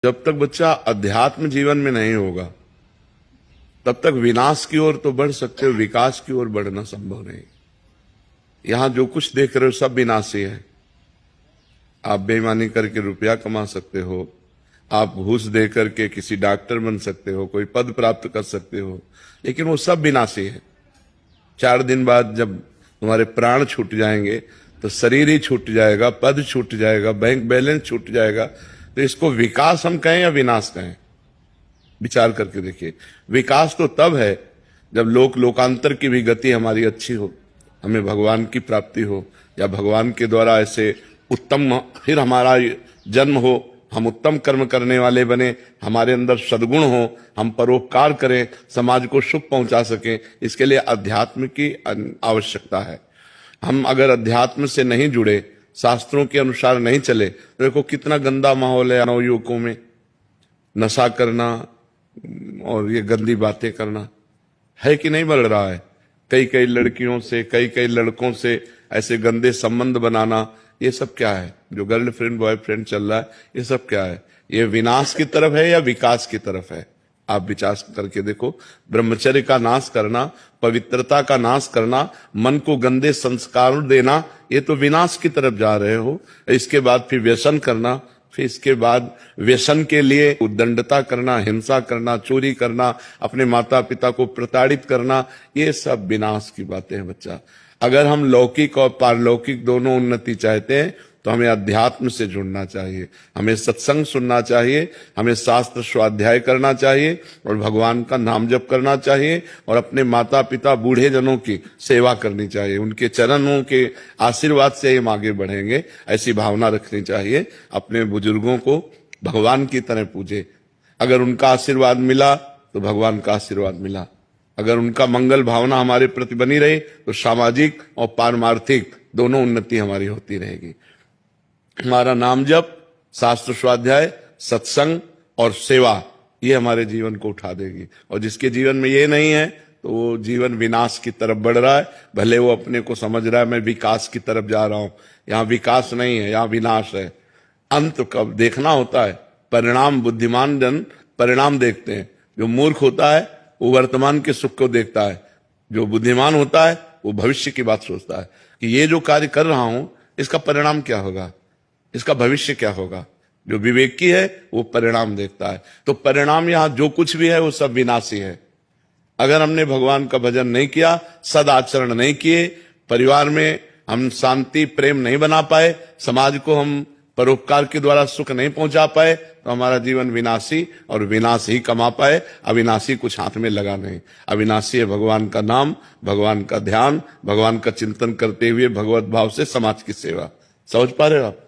जब तक बच्चा अध्यात्म जीवन में नहीं होगा तब तक विनाश की ओर तो बढ़ सकते हो, विकास की ओर बढ़ना संभव नहीं। यहां जो कुछ देख रहे हो सब विनाशी है। आप बेईमानी करके रुपया कमा सकते हो, आप घूस दे करके किसी डॉक्टर बन सकते हो, कोई पद प्राप्त कर सकते हो, लेकिन वो सब विनाशी है। 4 दिन बाद जब तुम्हारे प्राण छूट जाएंगे तो शरीर ही छूट जाएगा, पद छूट जाएगा, बैंक बैलेंस छूट जाएगा। तो इसको विकास हम कहें या विनाश कहें? विचार करके देखिए। विकास तो तब है जब लोकांतर की भी गति हमारी अच्छी हो, हमें भगवान की प्राप्ति हो, या भगवान के द्वारा ऐसे उत्तम फिर हमारा जन्म हो, हम उत्तम कर्म करने वाले बने, हमारे अंदर सद्गुण हो, हम परोपकार करें, समाज को सुख पहुंचा सकें। इसके लिए अध्यात्म की आवश्यकता है। हम अगर अध्यात्म से नहीं जुड़े, शास्त्रों के अनुसार नहीं चले, तो देखो कितना गंदा माहौल है नवयुवकों में। नशा करना और ये गंदी बातें करना है कि नहीं बढ़ रहा है? कई लड़कियों से, कई लड़कों से ऐसे गंदे संबंध बनाना, ये सब क्या है? जो गर्लफ्रेंड बॉयफ्रेंड चल रहा है, ये सब क्या है? ये विनाश की तरफ है या विकास की तरफ है? आप विचार करके देखो। ब्रह्मचर्य का नाश करना, पवित्रता का नाश करना, मन को गंदे संस्कार देना, ये तो विनाश की तरफ जा रहे हो। इसके बाद फिर व्यसन करना, फिर इसके बाद व्यसन के लिए उद्दंडता करना, हिंसा करना, चोरी करना, अपने माता पिता को प्रताड़ित करना, ये सब विनाश की बातें हैं बच्चा। अगर हम लौकिक और पारलौकिक दोनों उन्नति चाहते हैं तो हमें अध्यात्म से जुड़ना चाहिए, हमें सत्संग सुनना चाहिए, हमें शास्त्र स्वाध्याय करना चाहिए और भगवान का नाम जप करना चाहिए और अपने माता पिता बूढ़े जनों की सेवा करनी चाहिए। उनके चरणों के आशीर्वाद से हम आगे बढ़ेंगे, ऐसी भावना रखनी चाहिए। अपने बुजुर्गों को भगवान की तरह पूजे। अगर उनका आशीर्वाद मिला तो भगवान का आशीर्वाद मिला। अगर उनका मंगल भावना हमारे प्रति बनी रहे तो सामाजिक और पारमार्थिक दोनों उन्नति हमारी होती रहेगी। हमारा नाम जप, शास्त्र स्वाध्याय, सत्संग और सेवा, ये हमारे जीवन को उठा देगी। और जिसके जीवन में ये नहीं है तो वो जीवन विनाश की तरफ बढ़ रहा है। भले वो अपने को समझ रहा है मैं विकास की तरफ जा रहा हूं, यहाँ विकास नहीं है, यहाँ विनाश है। अंत कब देखना होता है? परिणाम। बुद्धिमान जन परिणाम देखते हैं। जो मूर्ख होता है वो वर्तमान के सुख को देखता है, जो बुद्धिमान होता है वो भविष्य की बात सोचता है कि ये जो कार्य कर रहा हूं इसका परिणाम क्या होगा, इसका भविष्य क्या होगा। जो विवेकी है वो परिणाम देखता है। तो परिणाम यहां जो कुछ भी है वो सब विनाशी है। अगर हमने भगवान का भजन नहीं किया, सदाचरण नहीं किए, परिवार में हम शांति प्रेम नहीं बना पाए, समाज को हम परोपकार के द्वारा सुख नहीं पहुंचा पाए, तो हमारा जीवन विनाशी और विनाश ही कमा पाए। अविनाशी कुछ हाथ में लगा नहीं। अविनाशी है भगवान का नाम, भगवान का ध्यान, भगवान का चिंतन करते हुए भगवत भाव से समाज की सेवा। समझ पा रहे हो आप?